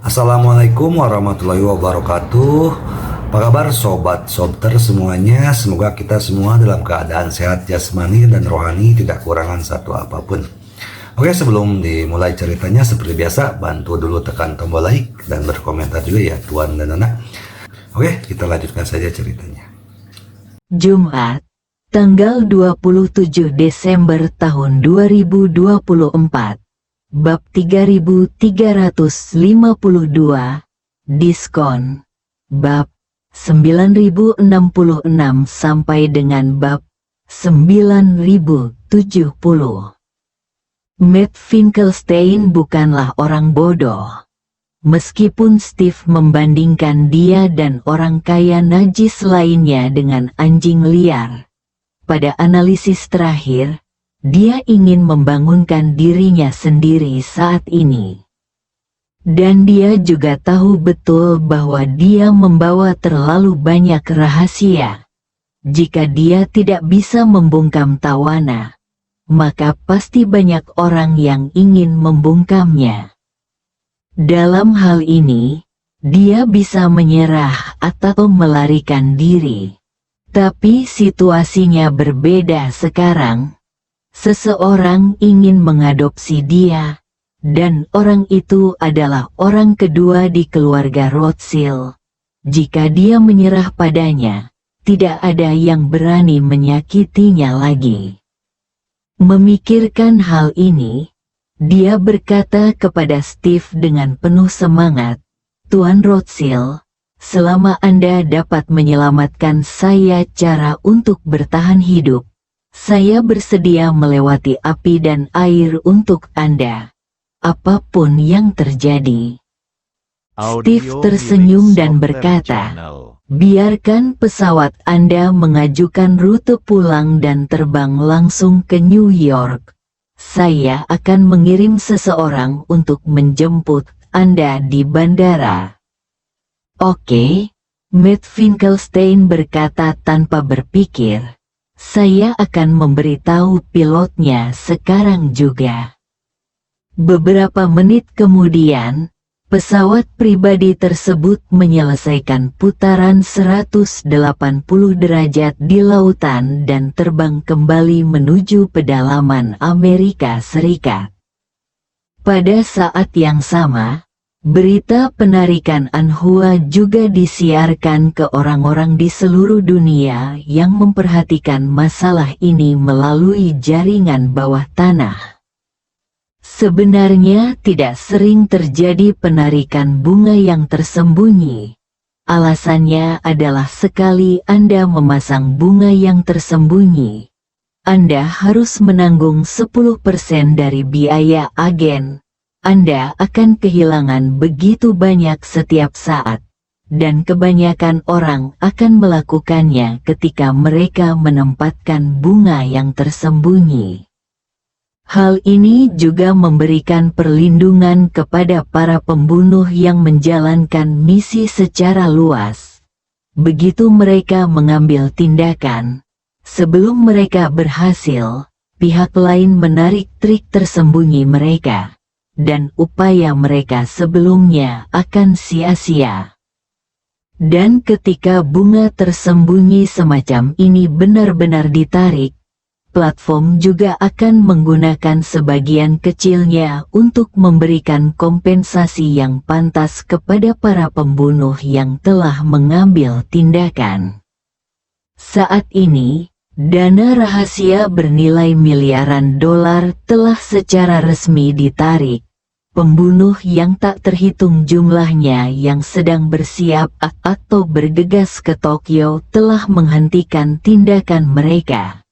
Assalamualaikum warahmatullahi wabarakatuh. Apa kabar sobat sobter semuanya? Semoga kita semua dalam keadaan sehat jasmani dan rohani, tidak kurangan satu apapun. Oke, sebelum dimulai ceritanya seperti biasa, bantu dulu tekan tombol like dan berkomentar juga ya Tuan dan Anak. Oke, kita lanjutkan saja ceritanya. Jumat, tanggal 27 Desember tahun 2024. Bab 3352, Diskon. Bab 9066 sampai dengan bab 9070. Matt Finkelstein bukanlah orang bodoh. Meskipun Steve membandingkan dia dan orang kaya najis lainnya dengan anjing liar, pada analisis terakhir, dia ingin membangunkan dirinya sendiri saat ini. Dan dia juga tahu betul bahwa dia membawa terlalu banyak rahasia. Jika dia tidak bisa membungkam Tawana, maka pasti banyak orang yang ingin membungkamnya. Dalam hal ini, dia bisa menyerah atau melarikan diri. Tapi situasinya berbeda sekarang. Seseorang ingin mengadopsi dia, dan orang itu adalah orang kedua di keluarga Rothschild. Jika dia menyerah padanya, tidak ada yang berani menyakitinya lagi. Memikirkan hal ini, dia berkata kepada Steve dengan penuh semangat, "Tuan Rothschild, selama Anda dapat menyelamatkan saya cara untuk bertahan hidup, saya bersedia melewati api dan air untuk Anda, apapun yang terjadi." Steve tersenyum dan berkata, "Biarkan pesawat Anda mengajukan rute pulang dan terbang langsung ke New York. Saya akan mengirim seseorang untuk menjemput Anda di bandara." "Oke," Matt Finkelstein berkata tanpa berpikir. "Saya akan memberitahu pilotnya sekarang juga." Beberapa menit kemudian, pesawat pribadi tersebut menyelesaikan putaran 180 derajat di lautan dan terbang kembali menuju pedalaman Amerika Serikat. Pada saat yang sama, berita penarikan Anhua juga disiarkan ke orang-orang di seluruh dunia yang memperhatikan masalah ini melalui jaringan bawah tanah. Sebenarnya tidak sering terjadi penarikan bunga yang tersembunyi. Alasannya adalah sekali Anda memasang bunga yang tersembunyi, Anda harus menanggung 10% dari biaya agen. Anda akan kehilangan begitu banyak setiap saat, dan kebanyakan orang akan melakukannya ketika mereka menempatkan bunga yang tersembunyi. Hal ini juga memberikan perlindungan kepada para pembunuh yang menjalankan misi secara luas. Begitu mereka mengambil tindakan, sebelum mereka berhasil, pihak lain menarik trik tersembunyi mereka, dan upaya mereka sebelumnya akan sia-sia. Dan ketika bunga tersembunyi semacam ini benar-benar ditarik, platform juga akan menggunakan sebagian kecilnya untuk memberikan kompensasi yang pantas kepada para pembunuh yang telah mengambil tindakan. Saat ini, dana rahasia bernilai miliaran dolar telah secara resmi ditarik. Pembunuh yang tak terhitung jumlahnya yang sedang bersiap atau bergegas ke Tokyo telah menghentikan tindakan mereka.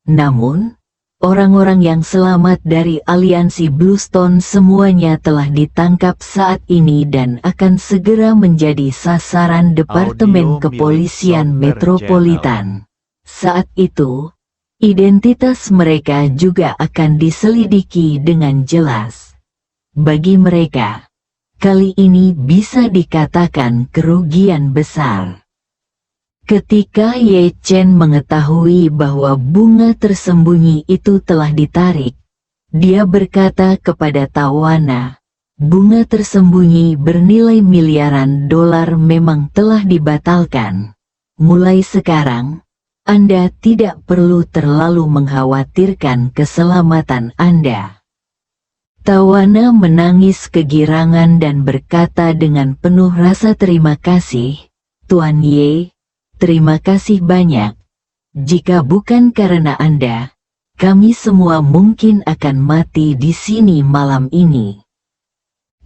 Namun, orang-orang yang selamat dari aliansi Bluestone semuanya telah ditangkap saat ini dan akan segera menjadi sasaran Departemen Kepolisian Metropolitan. Saat itu, identitas mereka juga akan diselidiki dengan jelas. Bagi mereka, kali ini bisa dikatakan kerugian besar. Ketika Ye Chen mengetahui bahwa bunga tersembunyi itu telah ditarik, dia berkata kepada Tawana, bunga tersembunyi bernilai miliaran dolar memang telah dibatalkan. Mulai sekarang, Anda tidak perlu terlalu mengkhawatirkan keselamatan Anda. Tawana menangis kegirangan dan berkata dengan penuh rasa terima kasih, Tuan Ye, terima kasih banyak. Jika bukan karena Anda, kami semua mungkin akan mati di sini malam ini.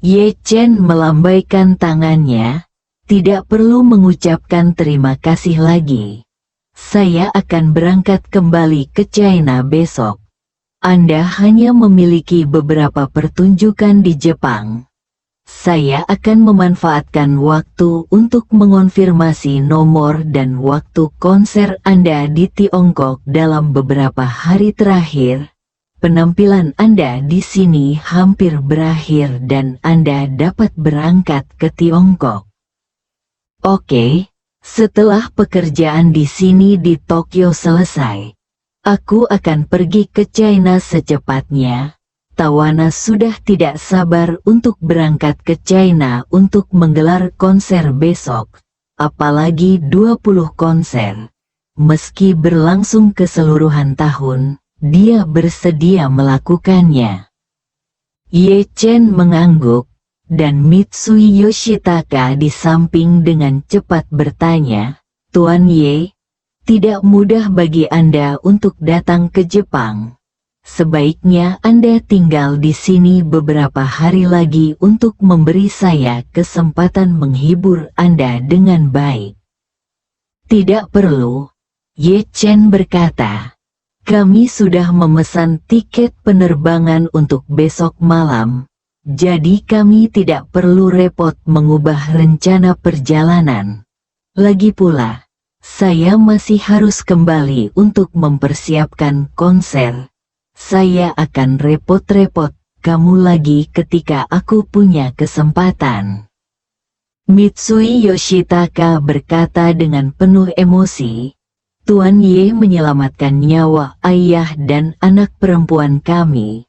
Ye Chen melambaikan tangannya, tidak perlu mengucapkan terima kasih lagi. Saya akan berangkat kembali ke China besok. Anda hanya memiliki beberapa pertunjukan di Jepang. Saya akan memanfaatkan waktu untuk mengonfirmasi nomor dan waktu konser Anda di Tiongkok dalam beberapa hari terakhir. Penampilan Anda di sini hampir berakhir dan Anda dapat berangkat ke Tiongkok. Oke, setelah pekerjaan di sini di Tokyo selesai, aku akan pergi ke China secepatnya. Tawana sudah tidak sabar untuk berangkat ke China untuk menggelar konser besok, apalagi 20 konser. Meski berlangsung keseluruhan tahun, dia bersedia melakukannya. Ye Chen mengangguk, dan Mitsui Yoshitaka di samping dengan cepat bertanya, Tuan Ye, tidak mudah bagi Anda untuk datang ke Jepang. Sebaiknya Anda tinggal di sini beberapa hari lagi untuk memberi saya kesempatan menghibur Anda dengan baik. Tidak perlu, Ye Chen berkata. Kami sudah memesan tiket penerbangan untuk besok malam, jadi kami tidak perlu repot mengubah rencana perjalanan. Lagi pula, saya masih harus kembali untuk mempersiapkan konser. Saya akan repot-repot kamu lagi ketika aku punya kesempatan. Mitsui Yoshitaka berkata dengan penuh emosi, Tuan Ye menyelamatkan nyawa ayah dan anak perempuan kami.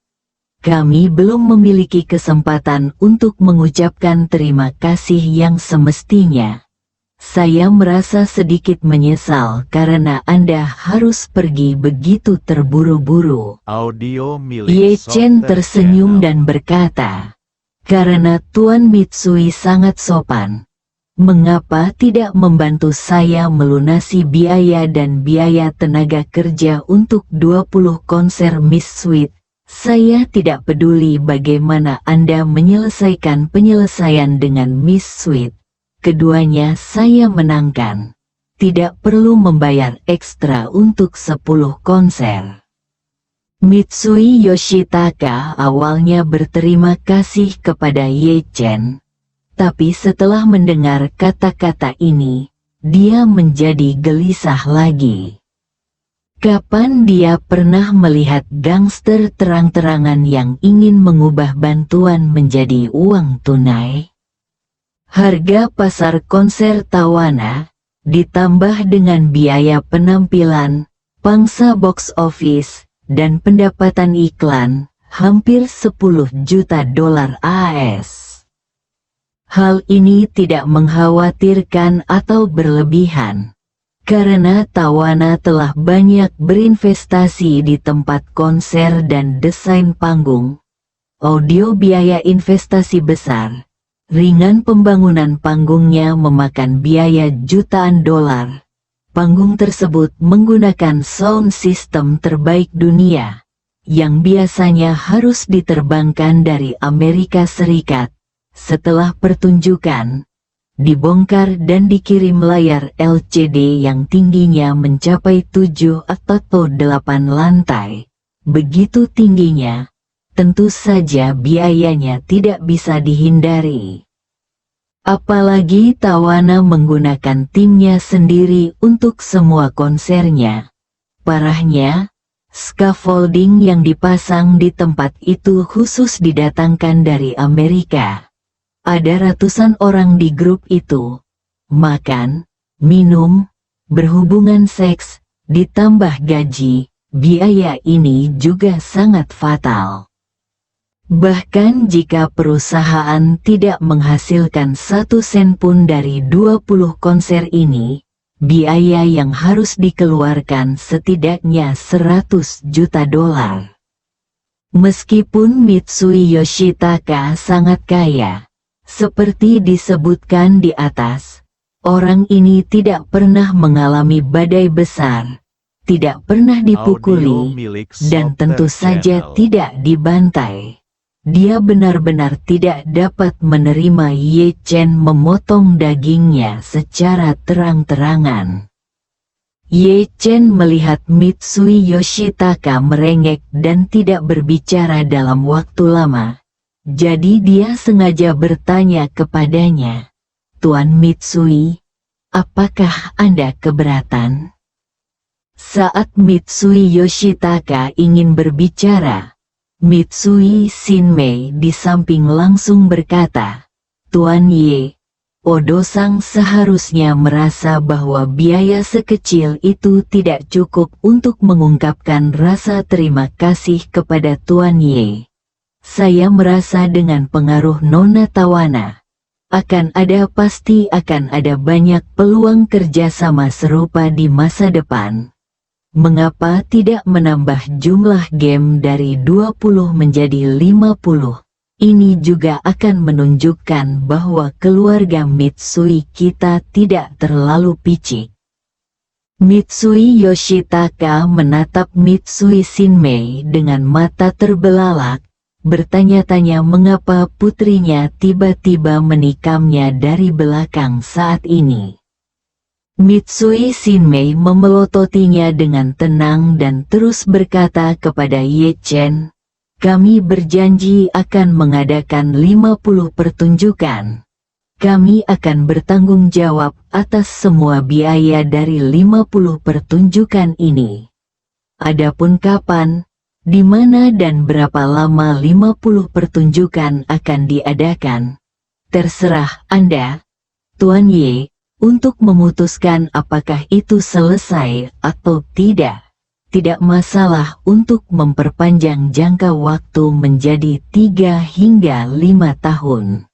Kami belum memiliki kesempatan untuk mengucapkan terima kasih yang semestinya. Saya merasa sedikit menyesal karena Anda harus pergi begitu terburu-buru. Audio milik Ye Chen Softer tersenyum Channel. dan berkata, karena Tuan Mitsui sangat sopan. Mengapa tidak membantu saya melunasi biaya dan biaya tenaga kerja untuk 20 konser Miss Sweet? Saya tidak peduli bagaimana Anda menyelesaikan penyelesaian dengan Miss Sweet. Keduanya saya menangkan. Tidak perlu membayar ekstra untuk 10 konser. Mitsui Yoshitaka awalnya berterima kasih kepada Ye Chen. Tapi setelah mendengar kata-kata ini, dia menjadi gelisah lagi. Kapan dia pernah melihat gangster terang-terangan yang ingin mengubah bantuan menjadi uang tunai? Harga pasar konser Tawana, ditambah dengan biaya penampilan, pangsa box office, dan pendapatan iklan, hampir 10 juta dolar AS. Hal ini tidak mengkhawatirkan atau berlebihan, karena Tawana telah banyak berinvestasi di tempat konser dan desain panggung, audio biaya investasi besar, ringan pembangunan panggungnya memakan biaya jutaan dolar. Panggung tersebut menggunakan sound system terbaik dunia, yang biasanya harus diterbangkan dari Amerika Serikat. Setelah pertunjukan, dibongkar dan dikirim layar LCD yang tingginya mencapai 7 atau 8 lantai. Begitu tingginya, tentu saja biayanya tidak bisa dihindari. Apalagi Tawana menggunakan timnya sendiri untuk semua konsernya. Parahnya, scaffolding yang dipasang di tempat itu khusus didatangkan dari Amerika. Ada ratusan orang di grup itu. Makan, minum, berhubungan seks, ditambah gaji, biaya ini juga sangat fatal. Bahkan jika perusahaan tidak menghasilkan 1 sen pun dari 20 konser ini, biaya yang harus dikeluarkan setidaknya 100 juta dolar. Meskipun Mitsui Yoshitaka sangat kaya, seperti disebutkan di atas, orang ini tidak pernah mengalami badai besar, tidak pernah dipukuli, dan tentu saja tidak dibantai. Dia benar-benar tidak dapat menerima Ye Chen memotong dagingnya secara terang-terangan. Ye Chen melihat Mitsui Yoshitaka merengek dan tidak berbicara dalam waktu lama. Jadi dia sengaja bertanya kepadanya, "Tuan Mitsui, apakah Anda keberatan?" Saat Mitsui Yoshitaka ingin berbicara, Mitsui Shinmei di samping langsung berkata, "Tuan Ye, Odo-sang seharusnya merasa bahwa biaya sekecil itu tidak cukup untuk mengungkapkan rasa terima kasih kepada Tuan Ye. Saya merasa dengan pengaruh Nona Tawana, pasti akan ada banyak peluang kerjasama serupa di masa depan. Mengapa tidak menambah jumlah game dari 20 menjadi 50? Ini juga akan menunjukkan bahwa keluarga Mitsui kita tidak terlalu picik." Mitsui Yoshitaka menatap Mitsui Shinmei dengan mata terbelalak, bertanya-tanya mengapa putrinya tiba-tiba menikamnya dari belakang saat ini. Mitsui Shinmei memelototinya dengan tenang dan terus berkata kepada Ye Chen, "Kami berjanji akan mengadakan 50 pertunjukan. Kami akan bertanggung jawab atas semua biaya dari 50 pertunjukan ini. Adapun kapan, di mana dan berapa lama 50 pertunjukan akan diadakan, terserah Anda, Tuan Ye, untuk memutuskan apakah itu selesai atau tidak. Tidak masalah untuk memperpanjang jangka waktu menjadi 3 hingga 5 tahun."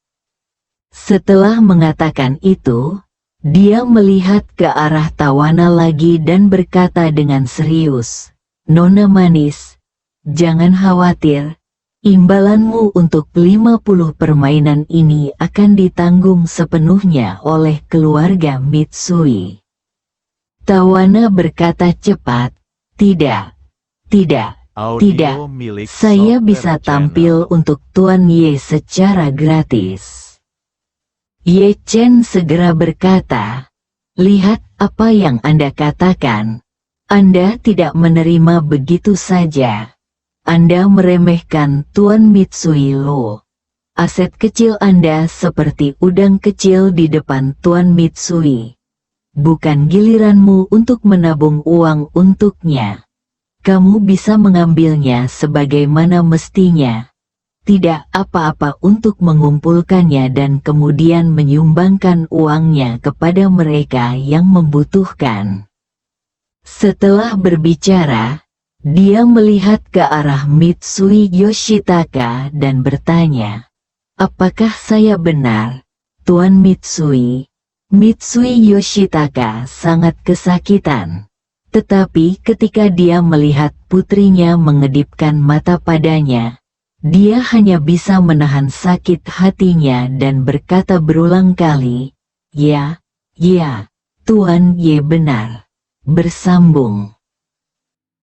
Setelah mengatakan itu, dia melihat ke arah Tawana lagi dan berkata dengan serius, "Nona manis, jangan khawatir. Imbalanmu untuk 50 permainan ini akan ditanggung sepenuhnya oleh keluarga Mitsui." Tawana berkata cepat, "Tidak, tidak, tidak. Saya bisa tampil untuk Tuan Ye secara gratis." Ye Chen segera berkata, "Lihat apa yang Anda katakan. Anda tidak menerima begitu saja. Anda meremehkan Tuan Mitsui Lo. Aset kecil Anda seperti udang kecil di depan Tuan Mitsui. Bukan giliranmu untuk menabung uang untuknya. Kamu bisa mengambilnya sebagaimana mestinya. Tidak apa-apa untuk mengumpulkannya dan kemudian menyumbangkan uangnya kepada mereka yang membutuhkan." Setelah berbicara, dia melihat ke arah Mitsui Yoshitaka dan bertanya, "Apakah saya benar, Tuan Mitsui?" Mitsui Yoshitaka sangat kesakitan. Tetapi ketika dia melihat putrinya mengedipkan mata padanya, dia hanya bisa menahan sakit hatinya dan berkata berulang kali, "Ya, ya, Tuan Ye benar." Bersambung.